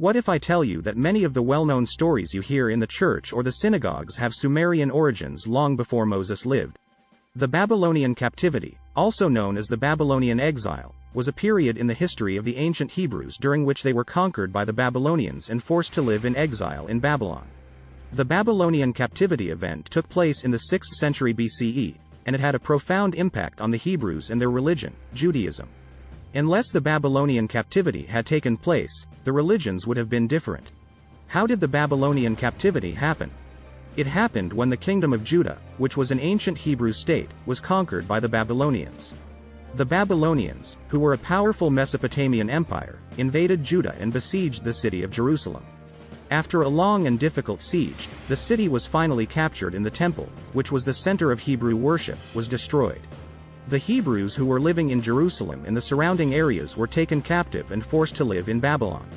What if I tell you that many of the well-known stories you hear in the church or the synagogues have Sumerian origins long before Moses lived? The Babylonian Captivity, also known as the Babylonian Exile, was a period in the history of the ancient Hebrews during which they were conquered by the Babylonians and forced to live in exile in Babylon. The Babylonian Captivity event took place in the 6th century BCE, and it had a profound impact on the Hebrews and their religion, Judaism. Unless the Babylonian Captivity had taken place, the religions would have been different. How did the Babylonian Captivity happen? It happened when the kingdom of Judah, which was an ancient Hebrew state, was conquered by the Babylonians. The Babylonians, who were a powerful Mesopotamian empire, invaded Judah and besieged the city of Jerusalem. After a long and difficult siege, the city was finally captured and the temple, which was the center of Hebrew worship, was destroyed. The Hebrews who were living in Jerusalem and the surrounding areas were taken captive and forced to live in Babylon.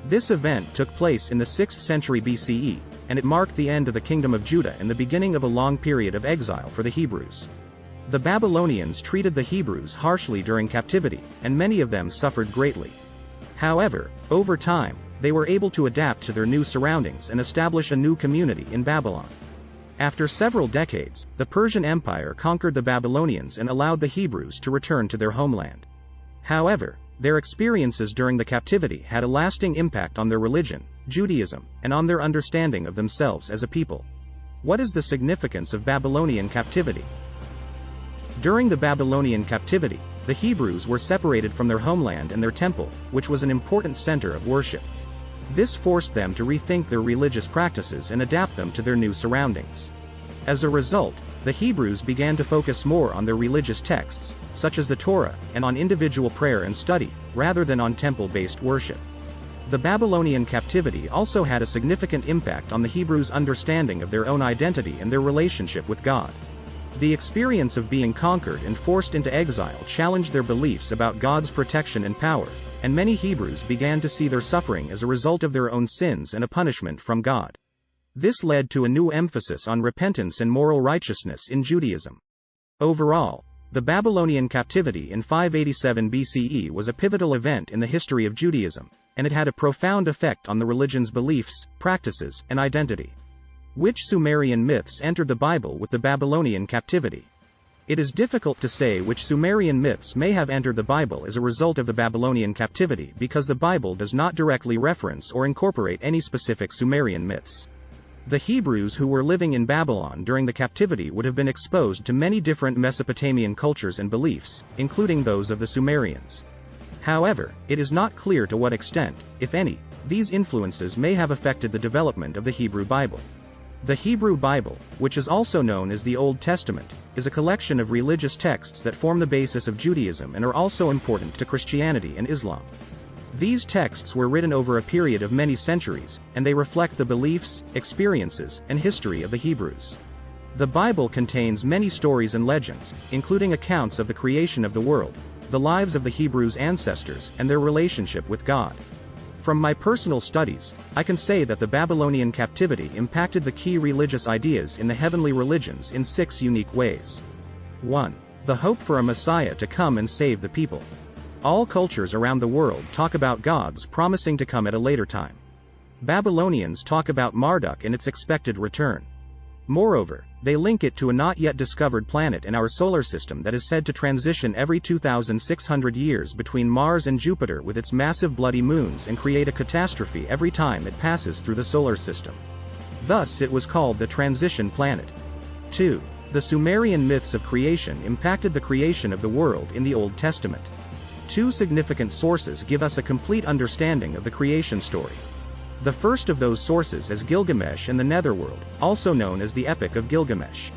This event took place in the 6th century BCE, and it marked the end of the kingdom of Judah and the beginning of a long period of exile for the Hebrews. The Babylonians treated the Hebrews harshly during captivity, and many of them suffered greatly. However, over time, they were able to adapt to their new surroundings and establish a new community in Babylon. After several decades, the Persian Empire conquered the Babylonians and allowed the Hebrews to return to their homeland. However, their experiences during the captivity had a lasting impact on their religion, Judaism, and on their understanding of themselves as a people. What is the significance of Babylonian captivity? During the Babylonian captivity, the Hebrews were separated from their homeland and their temple, which was an important center of worship. This forced them to rethink their religious practices and adapt them to their new surroundings. As a result, the Hebrews began to focus more on their religious texts, such as the Torah, and on individual prayer and study, rather than on temple-based worship. The Babylonian captivity also had a significant impact on the Hebrews' understanding of their own identity and their relationship with God. The experience of being conquered and forced into exile challenged their beliefs about God's protection and power, and many Hebrews began to see their suffering as a result of their own sins and a punishment from God. This led to a new emphasis on repentance and moral righteousness in Judaism. Overall, the Babylonian captivity in 587 BCE was a pivotal event in the history of Judaism, and it had a profound effect on the religion's beliefs, practices, and identity. Which Sumerian myths entered the Bible with the Babylonian captivity? It is difficult to say which Sumerian myths may have entered the Bible as a result of the Babylonian captivity because the Bible does not directly reference or incorporate any specific Sumerian myths. The Hebrews who were living in Babylon during the captivity would have been exposed to many different Mesopotamian cultures and beliefs, including those of the Sumerians. However, it is not clear to what extent, if any, these influences may have affected the development of the Hebrew Bible. The Hebrew Bible, which is also known as the Old Testament, is a collection of religious texts that form the basis of Judaism and are also important to Christianity and Islam. These texts were written over a period of many centuries, and they reflect the beliefs, experiences, and history of the Hebrews. The Bible contains many stories and legends, including accounts of the creation of the world, the lives of the Hebrews' ancestors, and their relationship with God. From my personal studies, I can say that the Babylonian captivity impacted the key religious ideas in the heavenly religions in 6 unique ways. 1. The hope for a Messiah to come and save the people. All cultures around the world talk about gods promising to come at a later time. Babylonians talk about Marduk and its expected return. Moreover, they link it to a not yet discovered planet in our solar system that is said to transition every 2,600 years between Mars and Jupiter with its massive bloody moons and create a catastrophe every time it passes through the solar system. Thus it was called the transition planet. 2. The Sumerian myths of creation impacted the creation of the world in the Old Testament. 2 significant sources give us a complete understanding of the creation story. The first of those sources is Gilgamesh and the Netherworld, also known as the Epic of Gilgamesh.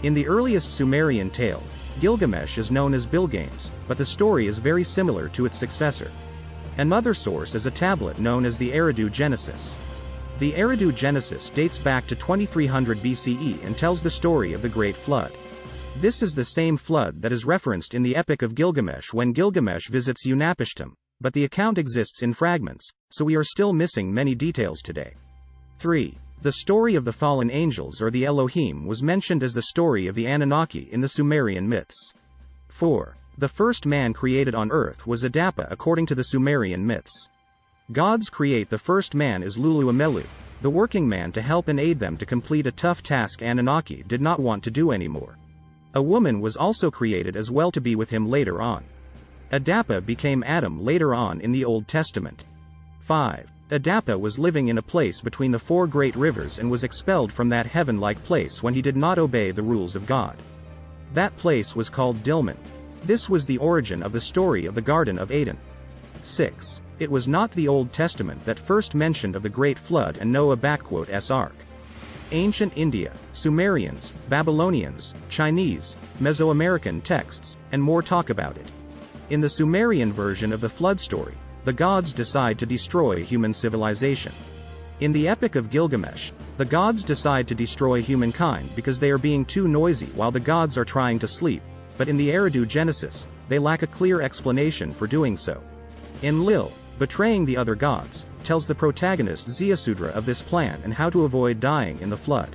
In the earliest Sumerian tale, Gilgamesh is known as Bilgames, but the story is very similar to its successor. Another source is a tablet known as the Eridu Genesis. The Eridu Genesis dates back to 2300 BCE and tells the story of the Great Flood. This is the same flood that is referenced in the Epic of Gilgamesh when Gilgamesh visits Unapishtim, but the account exists in fragments, so we are still missing many details today. 3. The story of the fallen angels or the Elohim was mentioned as the story of the Anunnaki in the Sumerian myths. 4. The first man created on earth was Adapa according to the Sumerian myths. Gods create the first man as Lulu Amelu, the working man to help and aid them to complete a tough task Anunnaki did not want to do anymore. A woman was also created as well to be with him later on. Adapa became Adam later on in the Old Testament. 5. Adapa was living in a place between the 4 great rivers and was expelled from that heaven-like place when he did not obey the rules of God. That place was called Dilmun. This was the origin of the story of the Garden of Eden. 6. It was not the Old Testament that first mentioned of the Great Flood and Noah's Ark. Ancient India, Sumerians, Babylonians, Chinese, Mesoamerican texts, and more talk about it. In the Sumerian version of the flood story, the gods decide to destroy human civilization. In the Epic of Gilgamesh, the gods decide to destroy humankind because they are being too noisy while the gods are trying to sleep, but in the Eridu Genesis, they lack a clear explanation for doing so. Enlil, betraying the other gods, tells the protagonist Ziusudra of this plan and how to avoid dying in the flood.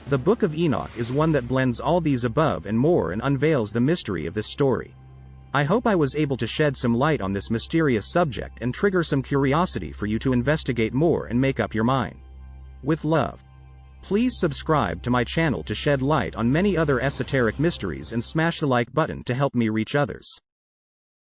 The Book of Enoch is one that blends all these above and more and unveils the mystery of this story. I hope I was able to shed some light on this mysterious subject and trigger some curiosity for you to investigate more and make up your mind. With love. Please subscribe to my channel to shed light on many other esoteric mysteries and smash the like button to help me reach others.